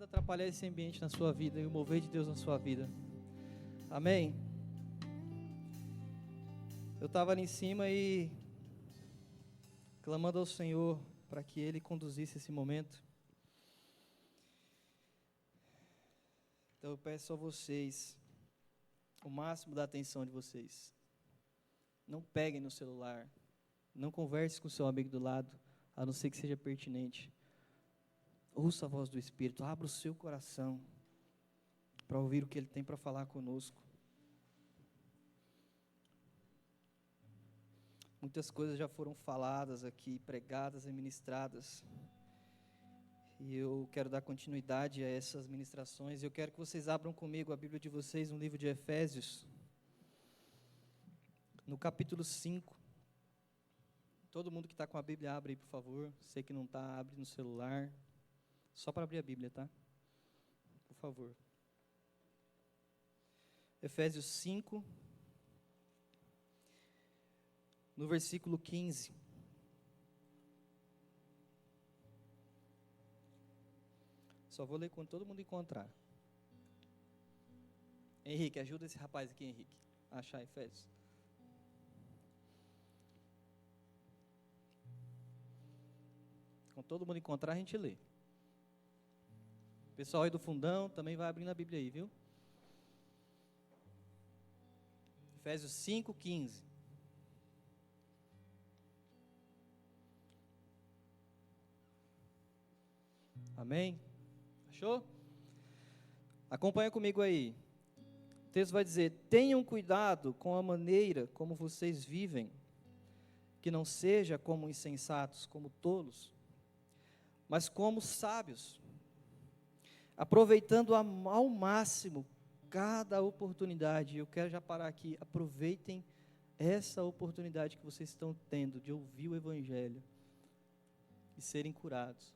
nada atrapalhar esse ambiente na sua vida e o mover de Deus na sua vida. Amém? Eu estava ali em cima e clamando ao Senhor para que Ele conduzisse esse momento. Então eu peço a vocês o máximo da atenção de vocês. Não peguem no celular, não converse com o seu amigo do lado, a não ser que seja pertinente. Ouça a voz do Espírito, abra o seu coração para ouvir o que Ele tem para falar conosco. Muitas coisas já foram faladas aqui, pregadas e ministradas. E eu quero dar continuidade a essas ministrações. Eu quero que vocês abram comigo a Bíblia de vocês no livro de Efésios, no capítulo 5. Todo mundo que está com a Bíblia, abre aí, por favor. Você que não está, abre no celular. Só para abrir a Bíblia, tá? Por favor. Efésios 5, no versículo 15. Só vou ler quando todo mundo encontrar. Henrique, ajuda esse rapaz aqui, Henrique, a achar Efésios. Quando todo mundo encontrar, a gente lê. O pessoal aí do fundão também vai abrindo a Bíblia aí, viu? Efésios 5, 15. Amém? Achou? Acompanha comigo aí. O texto vai dizer: tenham cuidado com a maneira como vocês vivem, que não seja como insensatos, como tolos, mas como sábios, aproveitando ao máximo cada oportunidade. Eu quero já parar aqui. Aproveitem essa oportunidade que vocês estão tendo de ouvir o Evangelho e serem curados.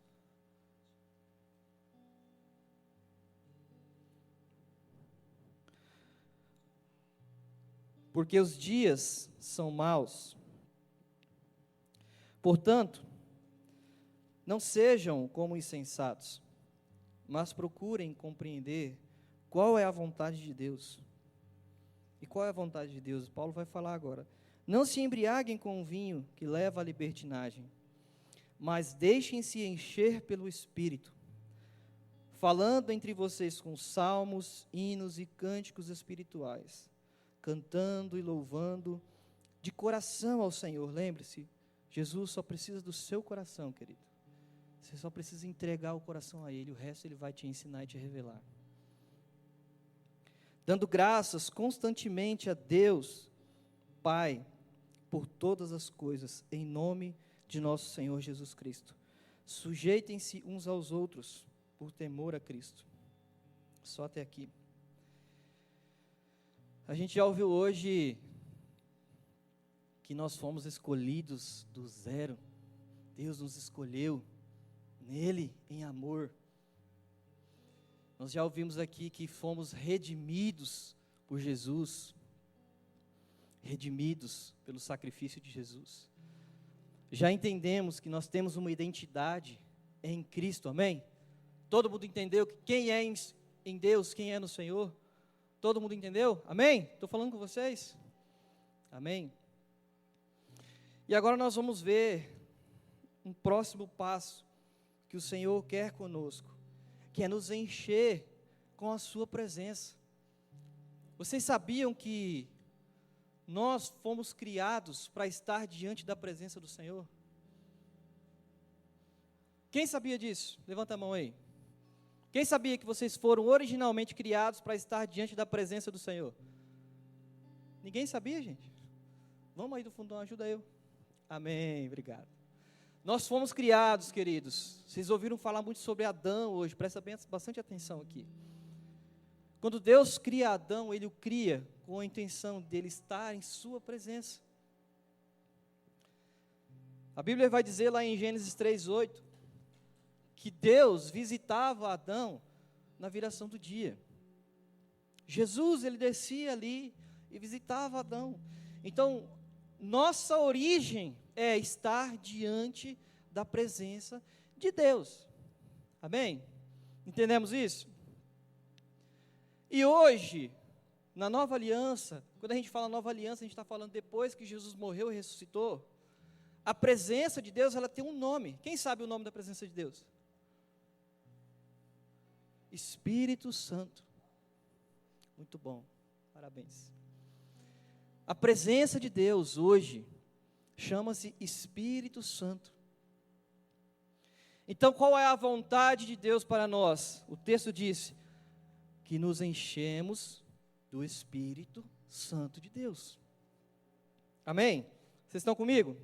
Porque os dias são maus. Portanto, não sejam como insensatos, mas procurem compreender qual é a vontade de Deus. E qual é a vontade de Deus? Paulo vai falar agora. Não se embriaguem com o vinho que leva à libertinagem, mas deixem-se encher pelo Espírito, falando entre vocês com salmos, hinos e cânticos espirituais, cantando e louvando de coração ao Senhor. Lembre-se, Jesus só precisa do seu coração, querido. Você só precisa entregar o coração a Ele, o resto Ele vai te ensinar e te revelar. Dando graças constantemente a Deus, Pai, por todas as coisas, em nome de nosso Senhor Jesus Cristo. Sujeitem-se uns aos outros, por temor a Cristo. Só até aqui. A gente já ouviu hoje que nós fomos escolhidos do zero. Deus nos escolheu nele em amor. Nós já ouvimos aqui que fomos redimidos por Jesus. Redimidos pelo sacrifício de Jesus. Já entendemos que nós temos uma identidade em Cristo, amém? Todo mundo entendeu que quem é em Deus, quem é no Senhor? Todo mundo entendeu? Amém? Estou falando com vocês? Amém? E agora nós vamos ver um próximo passo que o Senhor quer conosco, que é nos encher com a sua presença. Vocês sabiam que nós fomos criados para estar diante da presença do Senhor? Quem sabia disso? Levanta a mão aí. Quem sabia que vocês foram originalmente criados para estar diante da presença do Senhor? Ninguém sabia, gente? Vamos aí do fundão, ajuda eu. Amém, obrigado. Nós fomos criados, queridos. Vocês ouviram falar muito sobre Adão hoje, presta bastante atenção aqui. Quando Deus cria Adão, Ele o cria com a intenção dele estar em sua presença. A Bíblia vai dizer lá em Gênesis 3:8, que Deus visitava Adão na viração do dia. Jesus, Ele descia ali e visitava Adão. Então, nossa origem é estar diante da presença de Deus. Amém? Entendemos isso? E hoje, na nova aliança, quando a gente fala nova aliança, a gente está falando depois que Jesus morreu e ressuscitou. A presença de Deus, ela tem um nome. Quem sabe o nome da presença de Deus? Espírito Santo. Muito bom, parabéns. A presença de Deus hoje chama-se Espírito Santo. Então, qual é a vontade de Deus para nós? O texto diz que nos enchemos do Espírito Santo de Deus. Amém? Vocês estão comigo?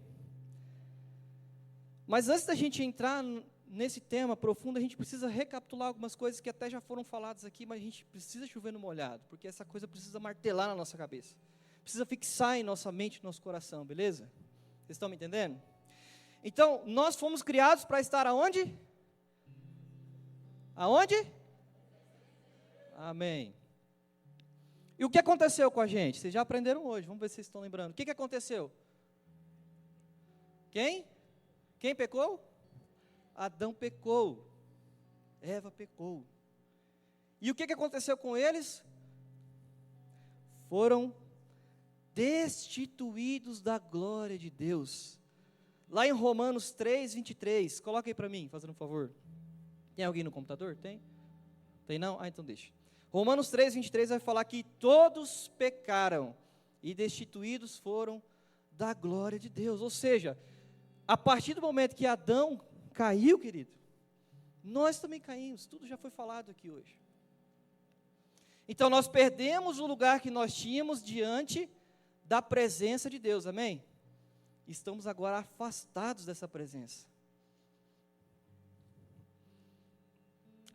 Mas antes da gente entrar nesse tema profundo, a gente precisa recapitular algumas coisas que até já foram faladas aqui, mas a gente precisa chover no molhado, porque essa coisa precisa martelar na nossa cabeça. Precisa fixar em nossa mente, no nosso coração, beleza? Vocês estão me entendendo? Então, nós fomos criados para estar aonde? Aonde? Amém. E o que aconteceu com a gente? Vocês já aprenderam hoje, vamos ver se vocês estão lembrando. O que aconteceu? Quem? Quem pecou? Adão pecou. Eva pecou. E o que aconteceu com eles? Foram destituídos da glória de Deus. Lá em Romanos 3, 23, coloca aí para mim, fazendo um favor. Tem alguém no computador? Tem? Tem não? Ah, então deixa. Romanos 3, 23 vai falar que todos pecaram e destituídos foram da glória de Deus. Ou seja, a partir do momento que Adão caiu, querido, nós também caímos, tudo já foi falado aqui hoje. Então nós perdemos o lugar que nós tínhamos diante da presença de Deus, amém? Estamos agora afastados dessa presença.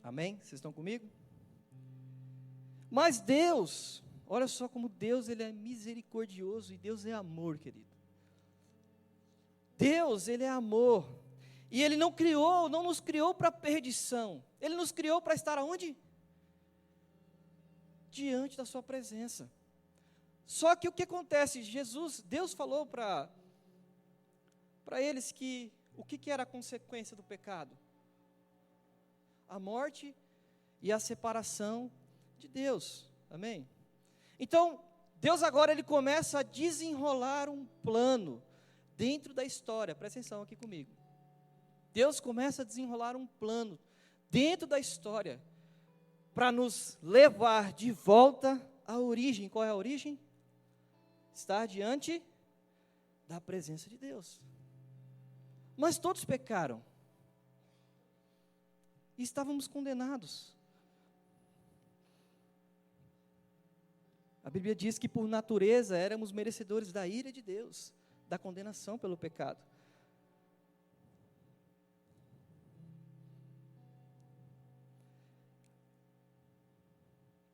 Amém? Vocês estão comigo? Mas Deus, olha só como Deus, Ele é misericordioso e Deus é amor, querido. Deus, Ele é amor. E Ele não nos criou para perdição. Ele nos criou para estar aonde? Diante da sua presença. Só que o que acontece? Deus falou para eles que, o que era a consequência do pecado? A morte e a separação de Deus, amém? Então, Deus agora Ele começa a desenrolar um plano dentro da história, presta atenção aqui comigo. Deus começa a desenrolar um plano dentro da história, para nos levar de volta à origem. Qual é a origem? Estar diante da presença de Deus. Mas todos pecaram. E estávamos condenados. A Bíblia diz que por natureza éramos merecedores da ira de Deus, da condenação pelo pecado.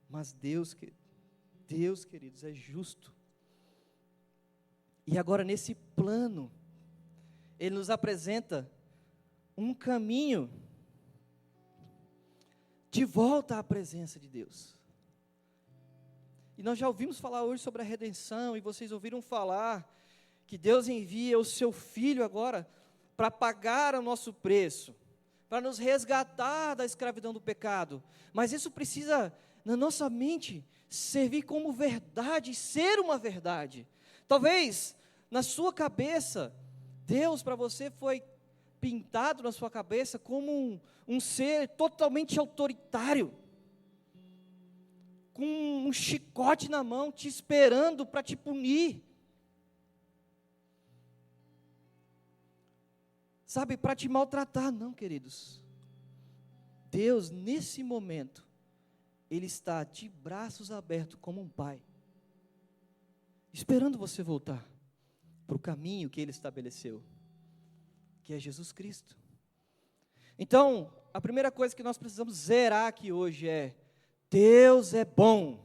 Mas Deus, queridos, é justo. E agora nesse plano, Ele nos apresenta um caminho de volta à presença de Deus. E nós já ouvimos falar hoje sobre a redenção, e vocês ouviram falar que Deus envia o seu Filho agora para pagar o nosso preço, para nos resgatar da escravidão do pecado. Mas isso precisa, na nossa mente, servir como verdade, ser uma verdade. Talvez, na sua cabeça, Deus para você foi pintado na sua cabeça como um ser totalmente autoritário, com um chicote na mão, te esperando para te punir. Sabe, para te maltratar. Não, queridos. Deus, nesse momento, Ele está de braços abertos como um pai, esperando você voltar para o caminho que Ele estabeleceu, que é Jesus Cristo. Então, a primeira coisa que nós precisamos zerar aqui hoje é: Deus é bom,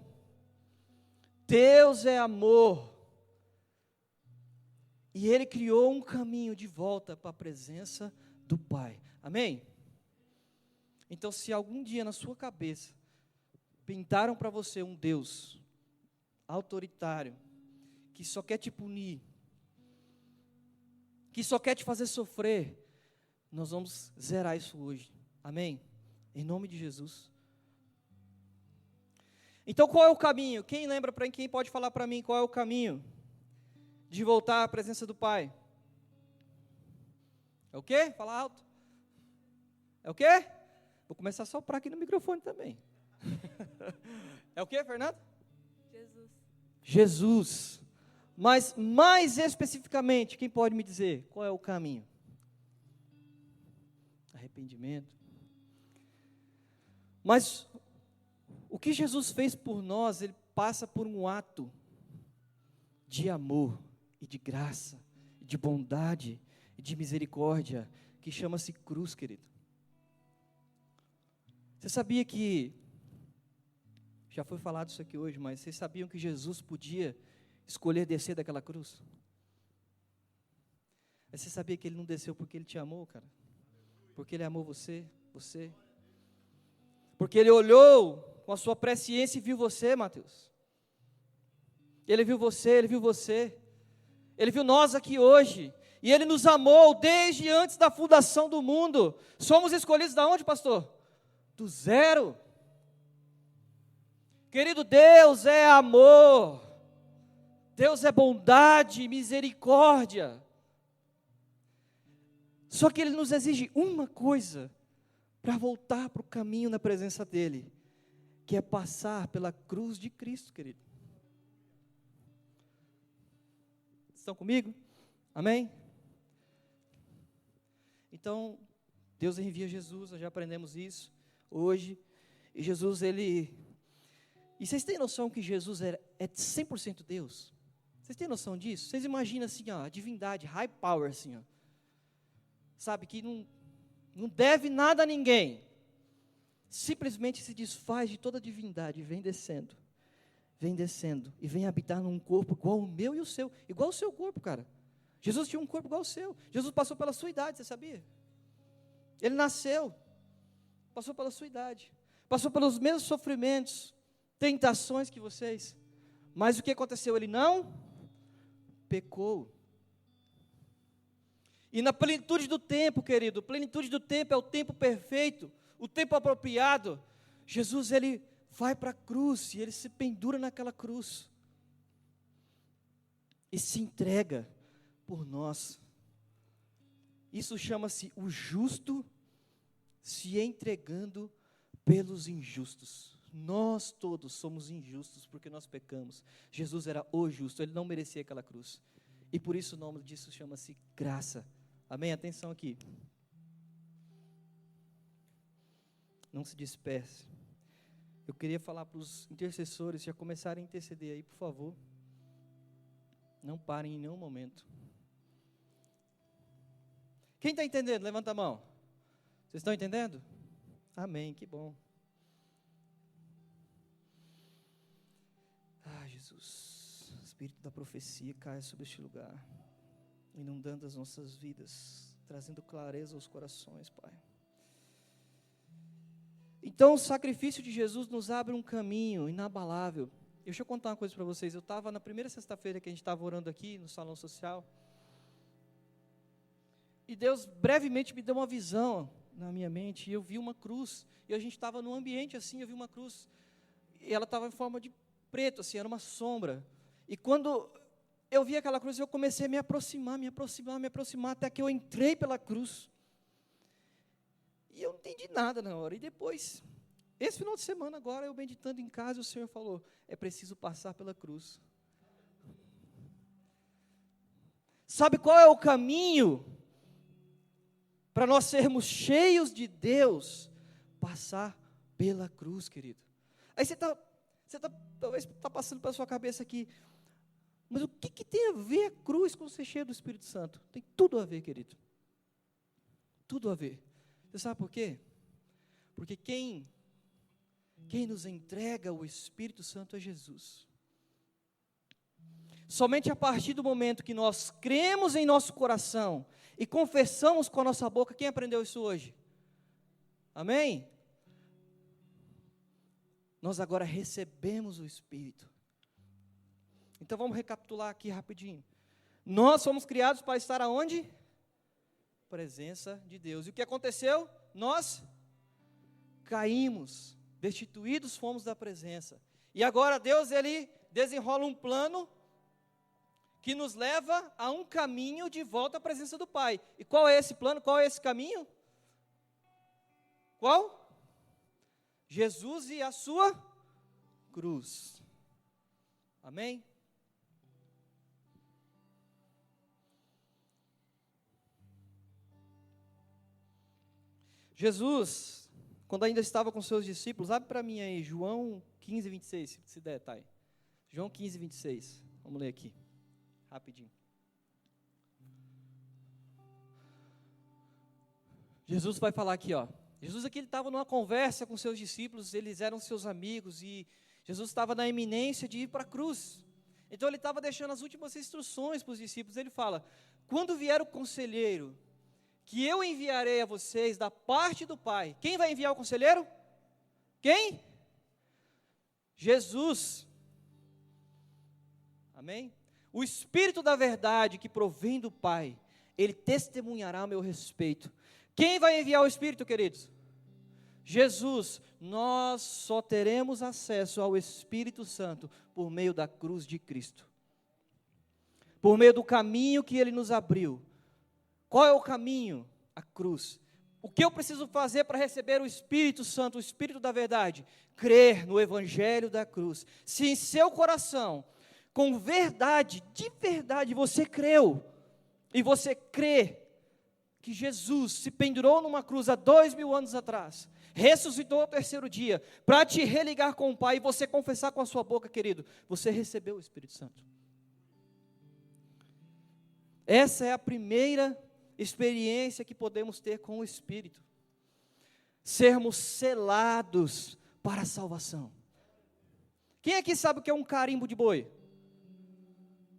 Deus é amor, e Ele criou um caminho de volta para a presença do Pai, amém? Então, se algum dia na sua cabeça pintaram para você um Deus autoritário, que só quer te punir, que só quer te fazer sofrer, nós vamos zerar isso hoje, amém? Em nome de Jesus. Então qual é o caminho? Quem lembra, quem pode falar para mim qual é o caminho de voltar à presença do Pai? É o quê? Fala alto. É o quê? Vou começar a soprar aqui no microfone também. É o quê, Fernando? Jesus. Jesus. Mas mais especificamente, quem pode me dizer qual é o caminho? Arrependimento. Mas o que Jesus fez por nós, ele passa por um ato de amor e de graça, de bondade e de misericórdia, que chama-se cruz, querido. Você sabia que, já foi falado isso aqui hoje, mas vocês sabiam que Jesus podia escolher descer daquela cruz? Mas você sabia que Ele não desceu porque Ele te amou, cara? Porque Ele amou você. Porque Ele olhou com a sua presciência e viu você, Mateus. Ele viu você, Ele viu você. Ele viu nós aqui hoje. E Ele nos amou desde antes da fundação do mundo. Somos escolhidos de onde, pastor? Do zero. Querido, Deus é amor. Deus é bondade, misericórdia. Só que Ele nos exige uma coisa para voltar para o caminho na presença dEle, que é passar pela cruz de Cristo, querido. Estão comigo? Amém? Então, Deus envia Jesus, nós já aprendemos isso hoje. E Jesus, Ele... E vocês têm noção que Jesus é 100% Deus? Vocês têm noção disso? Vocês imaginam assim, ó, a divindade, high power, assim, ó. Sabe, que não deve nada a ninguém. Simplesmente se desfaz de toda a divindade, vem descendo, e vem habitar num corpo igual o meu e o seu, igual o seu corpo, cara. Jesus tinha um corpo igual ao seu. Jesus passou pela sua idade, você sabia? Ele nasceu, passou pela sua idade, passou pelos mesmos sofrimentos, tentações que vocês. Mas o que aconteceu? Ele não pecou. E na plenitude do tempo, querido, plenitude do tempo é o tempo perfeito, o tempo apropriado. Jesus, Ele vai para a cruz e Ele se pendura naquela cruz e se entrega por nós. Isso chama-se o justo se entregando pelos injustos. Nós todos somos injustos porque nós pecamos. Jesus era o justo, Ele não merecia aquela cruz. E por isso o nome disso chama-se graça. Amém? Atenção aqui. Não se disperse. Eu queria falar para os intercessores já começarem a interceder aí, por favor. Não parem em nenhum momento. Quem está entendendo? Levanta a mão. Vocês estão entendendo? Amém, que bom. Ah, Jesus, Espírito da profecia cai sobre este lugar, inundando as nossas vidas, trazendo clareza aos corações, Pai. Então o sacrifício de Jesus nos abre um caminho inabalável. Deixa eu contar uma coisa para vocês. Eu estava na primeira sexta-feira que a gente estava orando aqui no salão social, e Deus brevemente me deu uma visão na minha mente, e eu vi uma cruz, e a gente estava num ambiente assim, eu vi uma cruz, e ela estava em forma de preto, assim, era uma sombra. E quando eu vi aquela cruz, eu comecei a me aproximar, até que eu entrei pela cruz. E eu não entendi nada na hora. E depois, esse final de semana agora, eu meditando em casa, o Senhor falou, é preciso passar pela cruz. Sabe qual é o caminho para nós sermos cheios de Deus? Passar pela cruz, querido. Aí talvez está passando pela sua cabeça aqui, mas o que tem a ver a cruz com ser cheio do Espírito Santo? Tem tudo a ver, querido. Tudo a ver. Você sabe por quê? Porque quem nos entrega o Espírito Santo é Jesus. Somente a partir do momento que nós cremos em nosso coração e confessamos com a nossa boca, quem aprendeu isso hoje? Amém? Nós agora recebemos o Espírito. Então vamos recapitular aqui rapidinho. Nós fomos criados para estar aonde? Presença de Deus. E o que aconteceu? Nós caímos, destituídos fomos da presença. E agora Deus, Ele desenrola um plano que nos leva a um caminho de volta à presença do Pai. E qual é esse plano? Qual é esse caminho? Qual? Jesus e a sua cruz. Amém? Jesus, quando ainda estava com seus discípulos, abre para mim aí, João 15, 26, se der, tá aí. João 15, 26, vamos ler aqui, rapidinho. Jesus vai falar aqui, ó. Jesus aqui, ele estava numa conversa com seus discípulos, eles eram seus amigos, e Jesus estava na iminência de ir para a cruz. Então ele estava deixando as últimas instruções para os discípulos. Ele fala: quando vier o conselheiro, que eu enviarei a vocês da parte do Pai. Quem vai enviar o conselheiro? Quem? Jesus. Amém? O Espírito da verdade que provém do Pai, Ele testemunhará a meu respeito. Quem vai enviar o Espírito, queridos? Jesus. Nós só teremos acesso ao Espírito Santo por meio da cruz de Cristo. Por meio do caminho que Ele nos abriu. Qual é o caminho? A cruz. O que eu preciso fazer para receber o Espírito Santo, o Espírito da verdade? Crer no Evangelho da cruz. Se em seu coração, com verdade, de verdade, você creu, e você crê que Jesus se pendurou numa cruz há 2000 anos atrás, ressuscitou ao terceiro dia, para te religar com o Pai, e você confessar com a sua boca, querido, você recebeu o Espírito Santo. Essa é a primeira experiência que podemos ter com o Espírito. Sermos selados para a salvação. Quem aqui sabe o que é um carimbo de boi?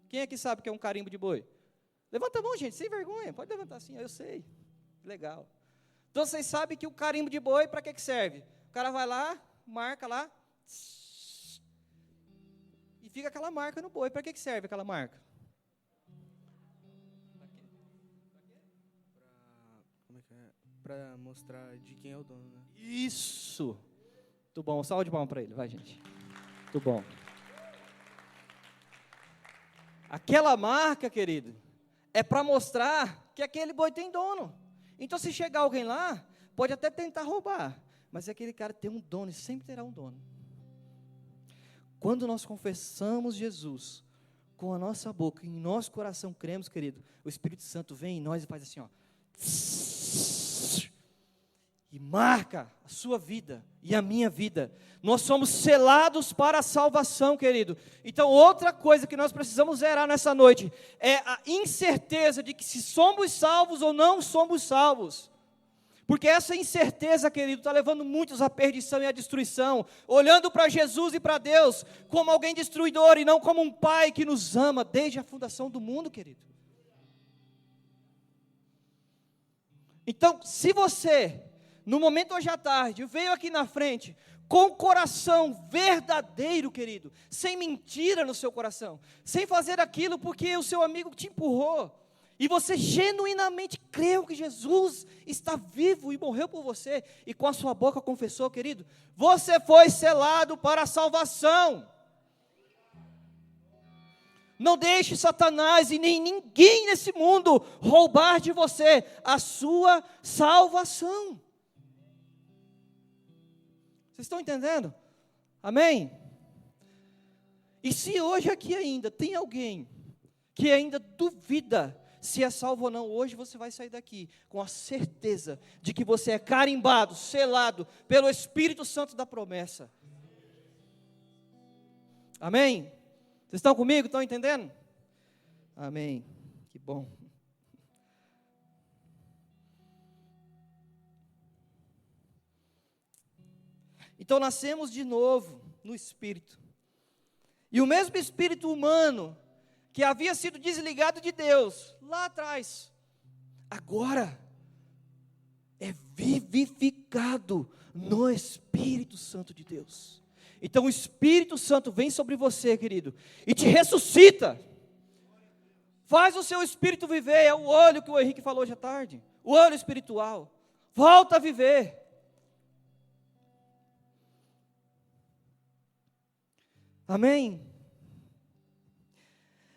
Quem aqui sabe o que é um carimbo de boi? Levanta a mão, gente, sem vergonha. Pode levantar assim, eu sei. Legal. Então vocês sabem que o carimbo de boi, para que serve? O cara vai lá, marca lá, e fica aquela marca no boi. Para que serve aquela marca? Para mostrar de quem é o dono, né? Isso! Muito bom, salve de palmas para ele, vai, gente. Muito bom. Aquela marca, querido, é para mostrar que aquele boi tem dono. Então, se chegar alguém lá, pode até tentar roubar, mas aquele cara tem um dono e sempre terá um dono. Quando nós confessamos Jesus com a nossa boca, em nosso coração cremos, querido, o Espírito Santo vem em nós e faz assim, ó. E marca a sua vida e a minha vida. Nós somos selados para a salvação, querido. Então, outra coisa que nós precisamos zerar nessa noite é a incerteza de que se somos salvos ou não somos salvos. Porque essa incerteza, querido, está levando muitos à perdição e à destruição, olhando para Jesus e para Deus como alguém destruidor e não como um Pai que nos ama desde a fundação do mundo, querido. Então, se você, no momento hoje à tarde, veio aqui na frente, com o coração verdadeiro, querido, sem mentira no seu coração, sem fazer aquilo porque o seu amigo te empurrou, e você genuinamente creu que Jesus está vivo e morreu por você, e com a sua boca confessou, querido, você foi selado para a salvação. Não deixe Satanás e nem ninguém nesse mundo roubar de você a sua salvação. Vocês estão entendendo? Amém? E se hoje aqui ainda tem alguém que ainda duvida se é salvo ou não, hoje você vai sair daqui com a certeza de que você é carimbado, selado pelo Espírito Santo da promessa. Amém? Vocês estão comigo? Estão entendendo? Amém. Que bom. Então nascemos de novo no Espírito. E o mesmo Espírito humano que havia sido desligado de Deus lá atrás, agora é vivificado no Espírito Santo de Deus. Então o Espírito Santo vem sobre você, querido, e te ressuscita. Faz o seu espírito viver. É o olho que o Henrique falou hoje à tarde. O olho espiritual. Volta a viver. Amém?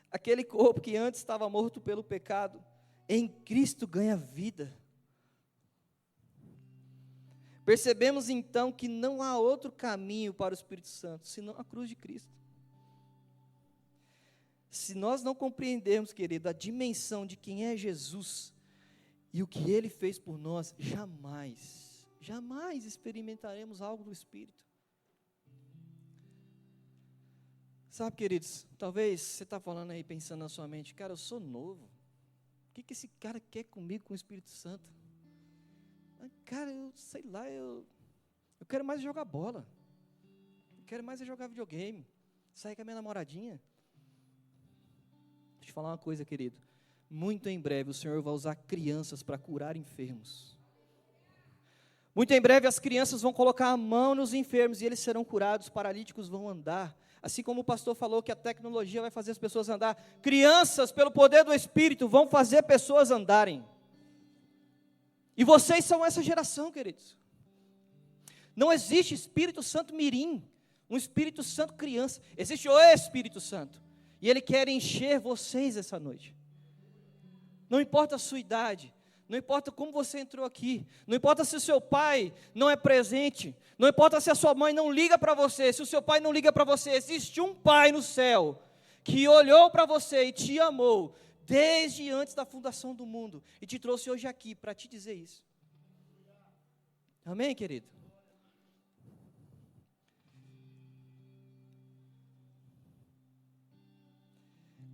Aquele corpo que antes estava morto pelo pecado, em Cristo ganha vida. Percebemos então que não há outro caminho para o Espírito Santo, senão a cruz de Cristo. Se nós não compreendermos, querido, a dimensão de quem é Jesus e o que Ele fez por nós, jamais experimentaremos algo do Espírito. Sabe, queridos, talvez você está falando aí, pensando na sua mente, cara, eu sou novo, o que esse cara quer comigo com o Espírito Santo? Cara, eu sei lá, eu quero mais jogar bola, eu quero mais jogar videogame, sair com a minha namoradinha. Deixa eu te falar uma coisa, querido, muito em breve o Senhor vai usar crianças para curar enfermos. Muito em breve as crianças vão colocar a mão nos enfermos e eles serão curados, os paralíticos vão andar. Assim como o pastor falou que a tecnologia vai fazer as pessoas andar, crianças, pelo poder do Espírito, vão fazer pessoas andarem. E vocês são essa geração, queridos. Não existe Espírito Santo mirim, um Espírito Santo criança. Existe o Espírito Santo. E Ele quer encher vocês essa noite. Não importa a sua idade, não importa como você entrou aqui, não importa se o seu pai não é presente, não importa se a sua mãe não liga para você, se o seu pai não liga para você, existe um pai no céu, que olhou para você e te amou, desde antes da fundação do mundo, e te trouxe hoje aqui para te dizer isso. Amém, querido?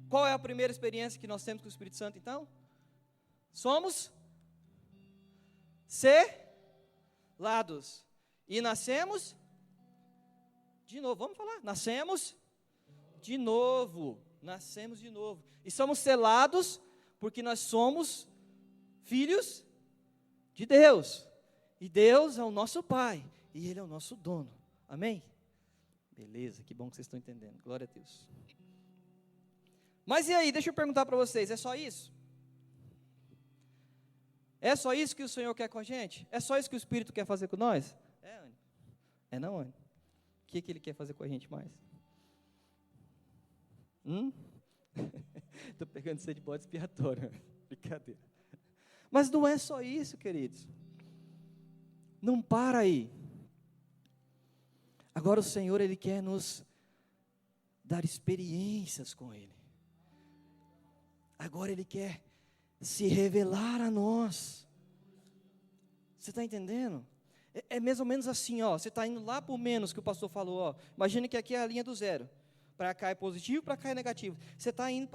Qual é a primeira experiência que nós temos com o Espírito Santo, então? Somos selados. E nascemos de novo. Vamos falar? Nascemos de novo. Nascemos de novo. E somos selados porque nós somos filhos de Deus. E Deus é o nosso Pai. E Ele é o nosso dono. Amém? Beleza, que bom que vocês estão entendendo. Glória a Deus. Mas e aí, deixa eu perguntar para vocês, é só isso? É só isso que o Senhor quer com a gente? É só isso que o Espírito quer fazer com nós? É, Anny. É não, Anny? O que Ele quer fazer com a gente mais? Estou pegando você de bode expiatório. Brincadeira. Mas não é só isso, queridos. Não para aí. Agora o Senhor, Ele quer nos dar experiências com Ele. Agora Ele quer se revelar a nós. Você está entendendo? É mais ou menos assim, ó. Você está indo lá por menos que o pastor falou, ó. Imagina que aqui é a linha do zero. Para cá é positivo, para cá é negativo. Você está indo,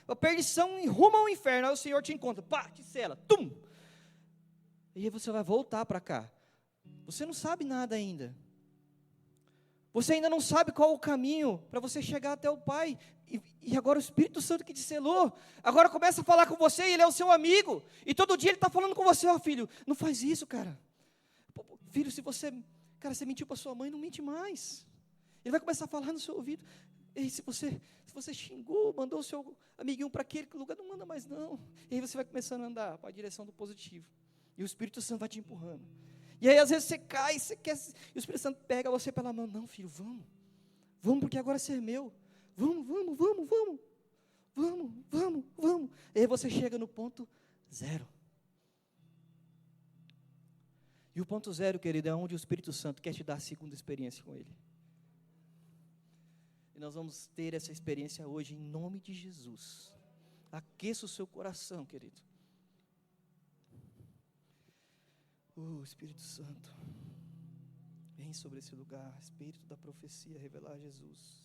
a perdição em rumo ao inferno. Aí o Senhor te encontra, te sela, tum. E aí você vai voltar para cá. Você não sabe nada ainda. Você ainda não sabe qual o caminho para você chegar até o Pai. E agora o Espírito Santo que te selou, agora começa a falar com você e Ele é o seu amigo. E todo dia Ele está falando com você, ó filho, não faz isso, cara. Filho, se você mentiu para sua mãe, não mente mais. Ele vai começar a falar no seu ouvido. E se você xingou, mandou o seu amiguinho para aquele lugar, não manda mais não. E aí você vai começando a andar para a direção do positivo. E o Espírito Santo vai te empurrando. E aí às vezes você cai, você quer, e o Espírito Santo pega você pela mão. Não, filho, vamos porque agora você é meu. Vamos. E aí você chega no ponto zero. E o ponto zero, querido, é onde o Espírito Santo quer te dar a segunda experiência com Ele. E nós vamos ter essa experiência hoje, em nome de Jesus. Aqueça o seu coração, querido. Espírito Santo, vem sobre esse lugar, Espírito da profecia, revelar Jesus.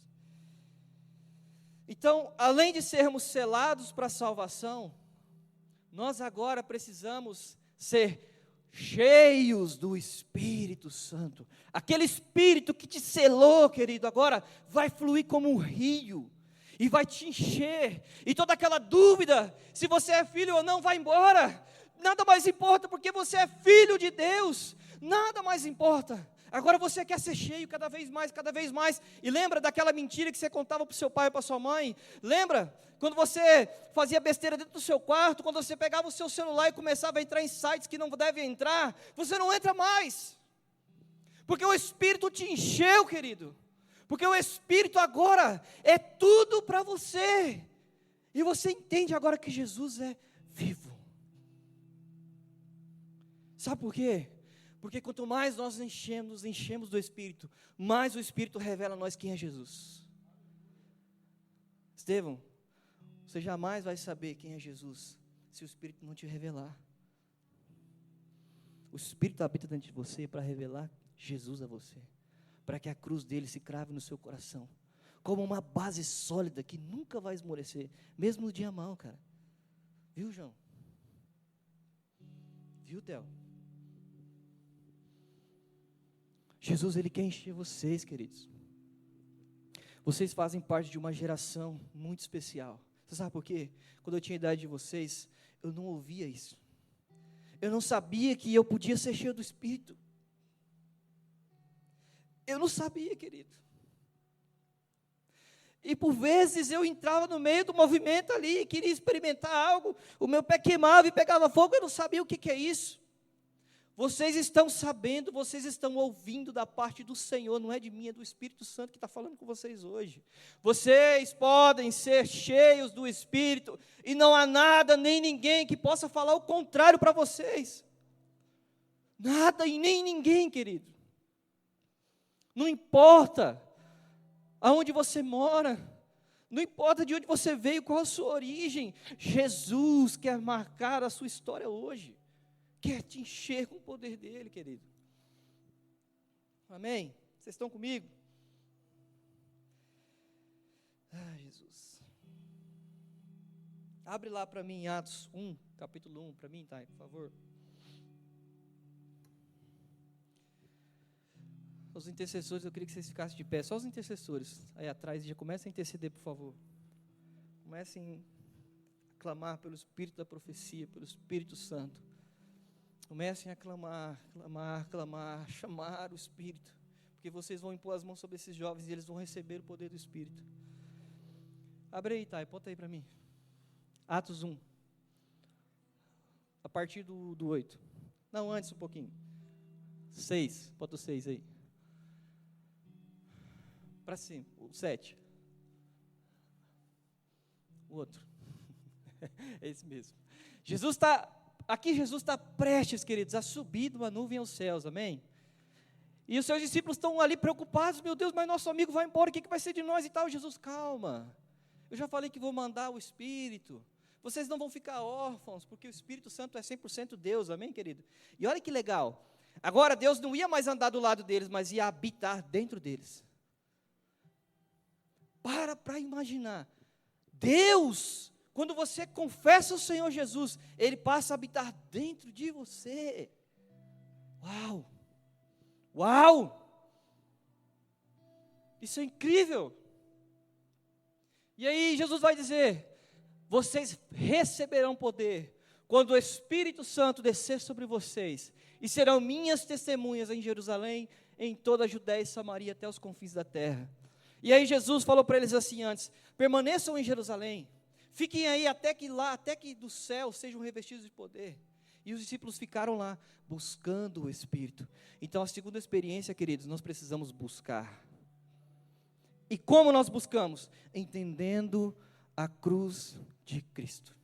Então, além de sermos selados para a salvação, nós agora precisamos ser cheios do Espírito Santo. Aquele Espírito que te selou, querido, agora vai fluir como um rio e vai te encher. E toda aquela dúvida, se você é filho ou não, vai embora. Nada mais importa, porque você é filho de Deus. Nada mais importa. Agora você quer ser cheio cada vez mais. E lembra daquela mentira que você contava para o seu pai e para sua mãe? Lembra? Quando você fazia besteira dentro do seu quarto, quando você pegava o seu celular e começava a entrar em sites que não deve entrar, você não entra mais. Porque o Espírito te encheu, querido. Porque o Espírito agora é tudo para você. E você entende agora que Jesus é vivo. Sabe por quê? Porque quanto mais nós nos enchemos do Espírito, mais o Espírito revela a nós quem é Jesus. Estevão, você jamais vai saber quem é Jesus se o Espírito não te revelar. O Espírito habita dentro de você para revelar Jesus a você, para que a cruz dele se crave no seu coração, como uma base sólida que nunca vai esmorecer, mesmo no dia mau, cara. Viu, João? Viu, Theo? Jesus, ele quer encher vocês, queridos. Vocês fazem parte de uma geração muito especial. Você sabe por quê? Quando eu tinha a idade de vocês, eu não ouvia isso. Eu não sabia que eu podia ser cheio do Espírito. Eu não sabia, querido. E por vezes eu entrava no meio do movimento ali, queria experimentar algo, o meu pé queimava e pegava fogo, eu não sabia o que é isso. Vocês estão sabendo, vocês estão ouvindo da parte do Senhor, não é de mim, é do Espírito Santo que está falando com vocês hoje. Vocês podem ser cheios do Espírito, e não há nada, nem ninguém que possa falar o contrário para vocês. Nada e nem ninguém, querido. Não importa aonde você mora, não importa de onde você veio, qual a sua origem, Jesus quer marcar a sua história hoje. Quer te encher com o poder dele, querido. Amém? Vocês estão comigo? Ah, Jesus. Abre lá para mim, Atos 1, capítulo 1, para mim, Thay, por favor. Os intercessores, eu queria que vocês ficassem de pé. Só os intercessores aí atrás, já comecem a interceder, por favor. Comecem a clamar pelo Espírito da profecia, pelo Espírito Santo. Comecem a clamar, chamar o Espírito, porque vocês vão impor as mãos sobre esses jovens e eles vão receber o poder do Espírito. Abre aí, Thay, bota aí para mim. Atos 1, a partir do 8. Não, antes um pouquinho. 6, bota o 6 aí. Para cima, o 7. O outro. É esse mesmo. Aqui Jesus está prestes, queridos, a subir de uma nuvem aos céus, amém? E os seus discípulos estão ali preocupados, meu Deus, mas nosso amigo vai embora, o que vai ser de nós e tal? Jesus, calma, eu já falei que vou mandar o Espírito, vocês não vão ficar órfãos, porque o Espírito Santo é 100% Deus, amém, querido? E olha que legal, agora Deus não ia mais andar do lado deles, mas ia habitar dentro deles. Para imaginar, Deus, quando você confessa o Senhor Jesus, Ele passa a habitar dentro de você. Uau! Uau! Isso é incrível. E aí Jesus vai dizer, vocês receberão poder, quando o Espírito Santo descer sobre vocês, e serão minhas testemunhas em Jerusalém, em toda a Judéia e Samaria, até os confins da terra. E aí Jesus falou para eles assim antes, permaneçam em Jerusalém, fiquem aí até que do céu sejam revestidos de poder. E os discípulos ficaram lá, buscando o Espírito. Então a segunda experiência, queridos, nós precisamos buscar. E como nós buscamos? Entendendo a cruz de Cristo.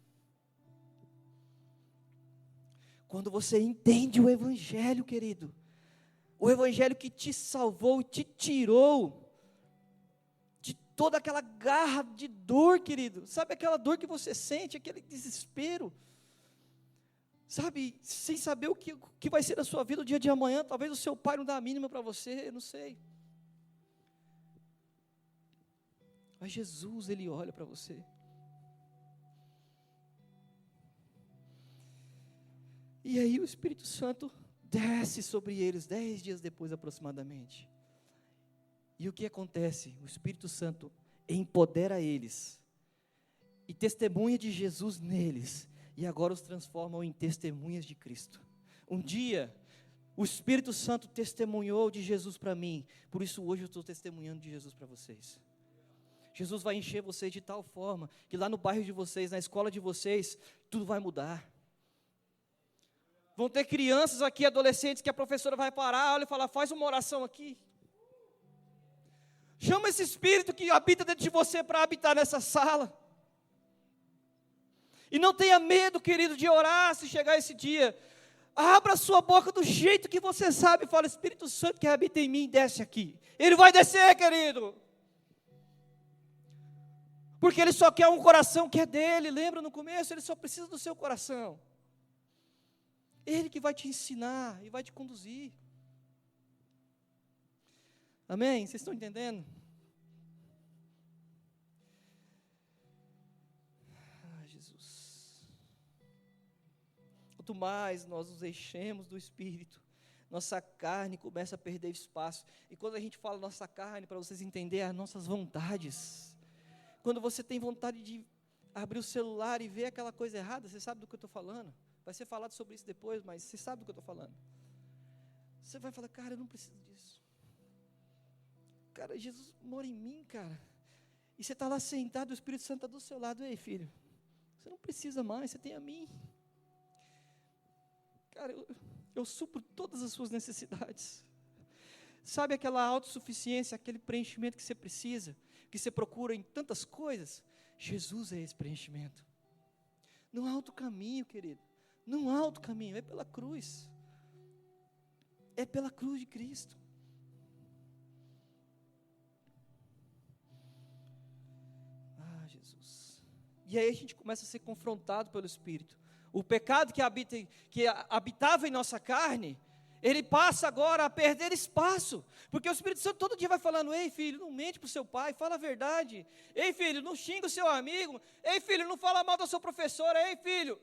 Quando você entende o Evangelho, querido, o Evangelho que te salvou e te tirou de toda aquela garra de dor, querido, sabe aquela dor que você sente, aquele desespero, sabe, sem saber o que vai ser da sua vida o dia de amanhã, talvez o seu pai não dá a mínima para você, eu não sei, mas Jesus, Ele olha para você, e aí o Espírito Santo desce sobre eles, 10 dias depois aproximadamente, e o que acontece? O Espírito Santo empodera eles, e testemunha de Jesus neles, e agora os transformam em testemunhas de Cristo. Um dia, o Espírito Santo testemunhou de Jesus para mim, por isso hoje eu estou testemunhando de Jesus para vocês. Jesus vai encher vocês de tal forma, que lá no bairro de vocês, na escola de vocês, tudo vai mudar. Vão ter crianças aqui, adolescentes, que a professora vai parar, olha e falar, faz uma oração aqui. Chama esse Espírito que habita dentro de você para habitar nessa sala. E não tenha medo, querido, de orar se chegar esse dia. Abra a sua boca do jeito que você sabe. Fala, Espírito Santo que habita em mim, desce aqui. Ele vai descer, querido. Porque Ele só quer um coração que é dele. Lembra no começo? Ele só precisa do seu coração. Ele que vai te ensinar e vai te conduzir. Amém? Vocês estão entendendo? Ah, Jesus. Quanto mais nós nos enchemos do Espírito, nossa carne começa a perder espaço. E quando a gente fala nossa carne, para vocês entenderem, as nossas vontades. Quando você tem vontade de abrir o celular e ver aquela coisa errada, você sabe do que eu estou falando? Vai ser falado sobre isso depois, mas você sabe do que eu estou falando. Você vai falar, cara, eu não preciso disso. Cara, Jesus mora em mim, cara. E você está lá sentado, o Espírito Santo está do seu lado. Ei, filho, você não precisa mais, você tem a mim. Cara, eu supro todas as suas necessidades. Sabe aquela autossuficiência, aquele preenchimento que você precisa, que você procura em tantas coisas? Jesus é esse preenchimento. Não há outro caminho, querido. Não há outro caminho, é pela cruz. É pela cruz de Cristo. Ah, Jesus. E aí a gente começa a ser confrontado pelo Espírito. O pecado que habitava em nossa carne, ele passa agora a perder espaço, porque o Espírito Santo todo dia vai falando, ei filho, não mente para o seu pai, fala a verdade, ei filho, não xinga o seu amigo, ei filho, não fala mal da sua professora, ei filho,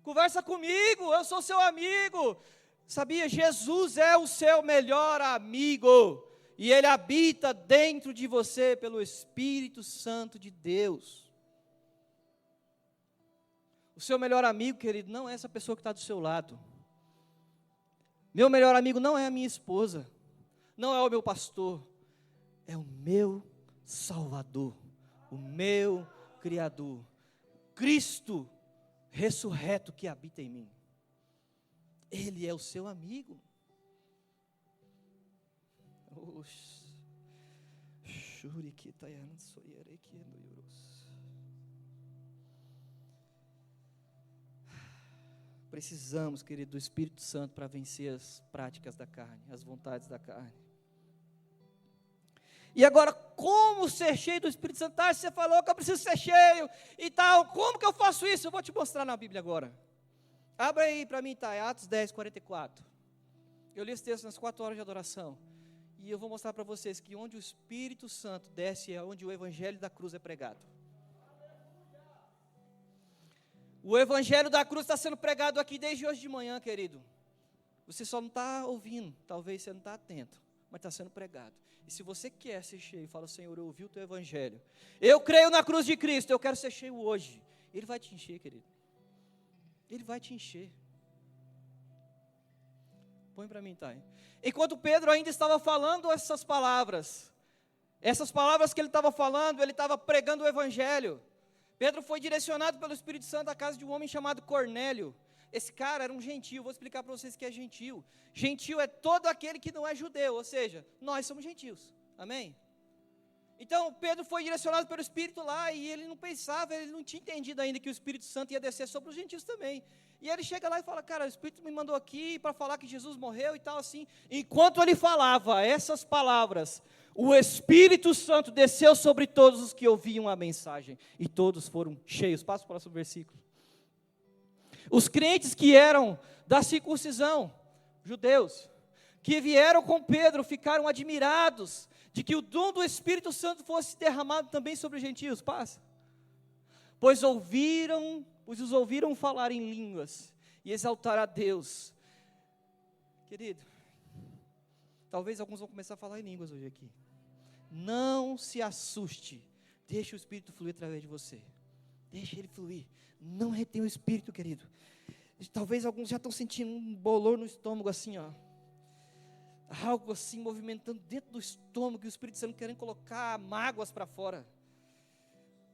conversa comigo, eu sou seu amigo. Sabia, Jesus é o seu melhor amigo, e Ele habita dentro de você pelo Espírito Santo de Deus. O seu melhor amigo, querido, não é essa pessoa que está do seu lado. Meu melhor amigo não é a minha esposa, não é o meu pastor, é o meu Salvador, o meu Criador, Cristo ressurreto que habita em mim. Ele é o seu amigo. Precisamos, querido, do Espírito Santo para vencer as práticas da carne, as vontades da carne. E agora, como ser cheio do Espírito Santo? Ah, você falou que eu preciso ser cheio e tal, como que eu faço isso? Eu vou te mostrar na Bíblia agora. Abra aí para mim, tá? Atos 10, 44. Eu li esse texto nas 4 horas de adoração. E eu vou mostrar para vocês que onde o Espírito Santo desce é onde o Evangelho da cruz é pregado. O Evangelho da cruz está sendo pregado aqui desde hoje de manhã, querido. Você só não está ouvindo, talvez você não está atento, mas está sendo pregado. E se você quer ser cheio, fala, Senhor, eu ouvi o teu Evangelho. Eu creio na cruz de Cristo, eu quero ser cheio hoje. Ele vai te encher, querido. Ele vai te encher. Põe para mim, Thay. Enquanto Pedro ainda estava falando essas palavras que ele estava falando, ele estava pregando o Evangelho. Pedro foi direcionado pelo Espírito Santo à casa de um homem chamado Cornélio. Esse cara era um gentio, vou explicar para vocês o que é gentio. Gentio é todo aquele que não é judeu, ou seja, nós somos gentios, amém? Então, Pedro foi direcionado pelo Espírito lá, e ele não pensava, ele não tinha entendido ainda que o Espírito Santo ia descer sobre os gentios também. E ele chega lá e fala, cara, o Espírito me mandou aqui para falar que Jesus morreu e tal assim. Enquanto ele falava essas palavras, o Espírito Santo desceu sobre todos os que ouviam a mensagem, e todos foram cheios. Passa para o próximo versículo. Os crentes que eram da circuncisão, judeus, que vieram com Pedro, ficaram admirados de que o dom do Espírito Santo fosse derramado também sobre os gentios. Passa. Pois os ouviram falar em línguas e exaltar a Deus. Querido, talvez alguns vão começar a falar em línguas hoje aqui. Não se assuste, deixe o Espírito fluir através de você. Deixe ele fluir. Não retém o Espírito, querido. Talvez alguns já estão sentindo um bolor no estômago assim, ó. Algo assim movimentando dentro do estômago, e o Espírito Santo querendo colocar mágoas para fora.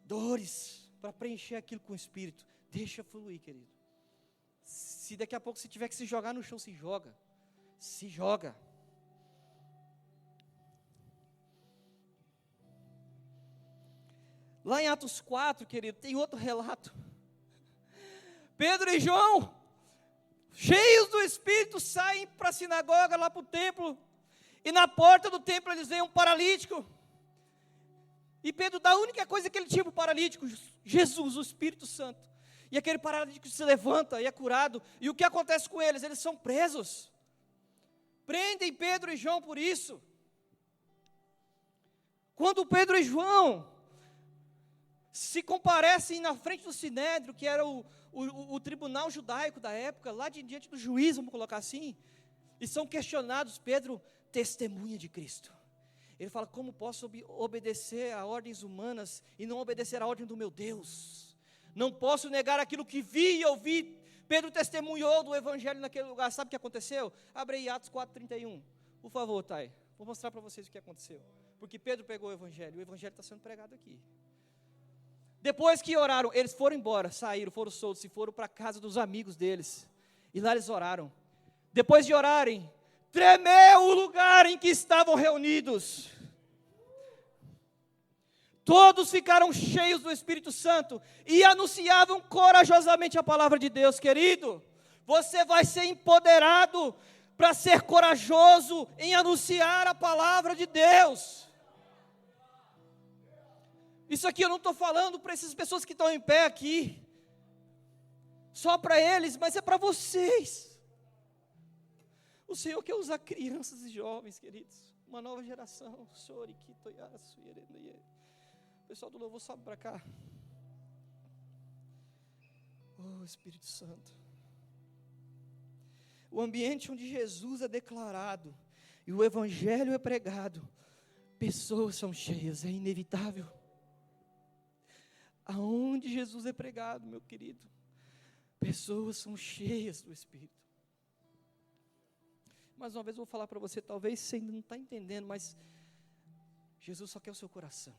Dores, para preencher aquilo com o Espírito. Deixa fluir, querido. Se daqui a pouco você tiver que se jogar no chão, se joga. Se joga. Lá em Atos 4, querido, tem outro relato. Pedro e João, cheios do Espírito, saem para a sinagoga, lá para o templo. E na porta do templo eles veem um paralítico. E Pedro dá a única coisa que ele tinha para o paralítico: Jesus, o Espírito Santo. E aquele paralítico se levanta e é curado. E o que acontece com eles? Eles são presos. Prendem Pedro e João por isso. Quando Pedro e João se comparecem na frente do Sinédrio, que era o tribunal judaico da época, lá diante do juiz, vamos colocar assim, e são questionados, Pedro testemunha de Cristo. Ele fala: como posso obedecer a ordens humanas e não obedecer a ordem do meu Deus? Não posso negar aquilo que vi e ouvi. Pedro testemunhou do evangelho naquele lugar. Sabe o que aconteceu? Abre aí Atos 4:31. Por favor, Thay. Vou mostrar para vocês o que aconteceu. Porque Pedro pegou o evangelho está sendo pregado aqui. Depois que oraram, eles foram embora, saíram, foram soltos e foram para a casa dos amigos deles. E lá eles oraram. Depois de orarem, tremeu o lugar em que estavam reunidos. Todos ficaram cheios do Espírito Santo e anunciavam corajosamente a palavra de Deus. Querido, você vai ser empoderado para ser corajoso em anunciar a palavra de Deus. Isso aqui eu não estou falando para essas pessoas que estão em pé aqui, só para eles, mas é para vocês. O Senhor quer usar crianças e jovens, queridos, uma nova geração. O pessoal do louvor, sobe para cá. Oh, Espírito Santo. O ambiente onde Jesus é declarado e o evangelho é pregado, pessoas são cheias, é inevitável. Aonde Jesus é pregado, meu querido, pessoas são cheias do Espírito. Mais uma vez eu vou falar para você, talvez você ainda não está entendendo, mas Jesus só quer o seu coração.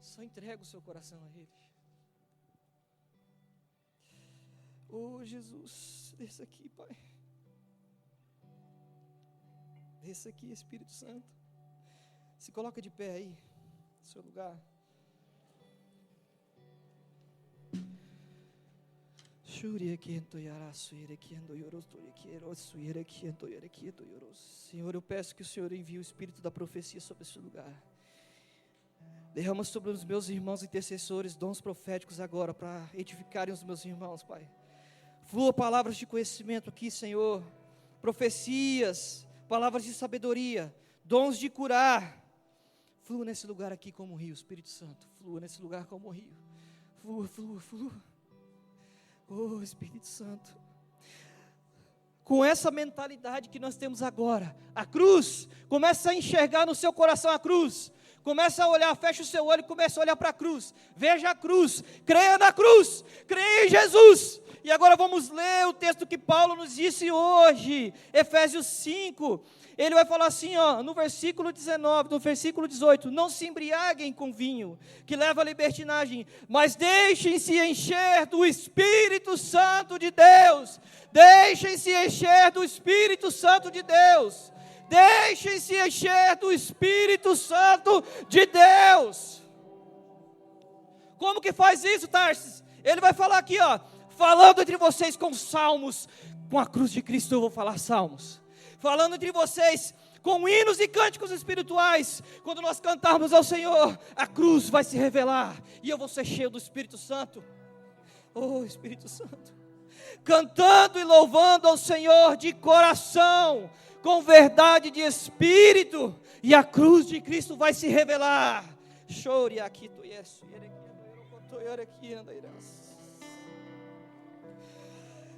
Só entrega o seu coração a Ele. Oh, Jesus, desça aqui, Pai. Desça aqui, Espírito Santo. Se coloca de pé aí, no seu lugar. Senhor, eu peço que o Senhor envie o Espírito da profecia sobre esse lugar. Derrama sobre os meus irmãos intercessores dons proféticos agora, para edificarem os meus irmãos, Pai. Flua palavras de conhecimento aqui, Senhor. Profecias, palavras de sabedoria, dons de curar. Flua nesse lugar aqui como um rio, Espírito Santo. Flua nesse lugar como um rio. Flua, flua, flua. Oh, Espírito Santo. Com essa mentalidade que nós temos agora, a cruz, começa a enxergar no seu coração a cruz. Começa a olhar, fecha o seu olho e começa a olhar para a cruz. Veja a cruz, creia na cruz, creia em Jesus. E agora vamos ler o texto que Paulo nos disse hoje, Efésios 5. Ele vai falar assim, no versículo 19, no versículo 18: não se embriaguem com vinho, que leva à libertinagem, mas deixem-se encher do Espírito Santo de Deus. Deixem-se encher do Espírito Santo de Deus. Deixem-se encher do Espírito Santo de Deus. Como que faz isso, Tarsis? Ele vai falar aqui, falando entre vocês com salmos. Com a cruz de Cristo eu vou falar salmos. Falando entre vocês com hinos e cânticos espirituais. Quando nós cantarmos ao Senhor, a cruz vai se revelar e eu vou ser cheio do Espírito Santo. Oh, Espírito Santo. Cantando e louvando ao Senhor de coração, com verdade de espírito, e a cruz de Cristo vai se revelar. Chore aqui,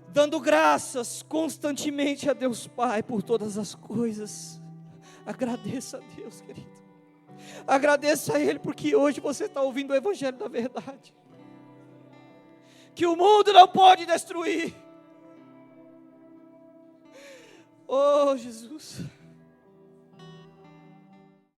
dando graças constantemente a Deus Pai por todas as coisas. Agradeça a Deus, querido. Agradeça a Ele, porque hoje você está ouvindo o Evangelho da verdade, que o mundo não pode destruir. Oh, Jesus.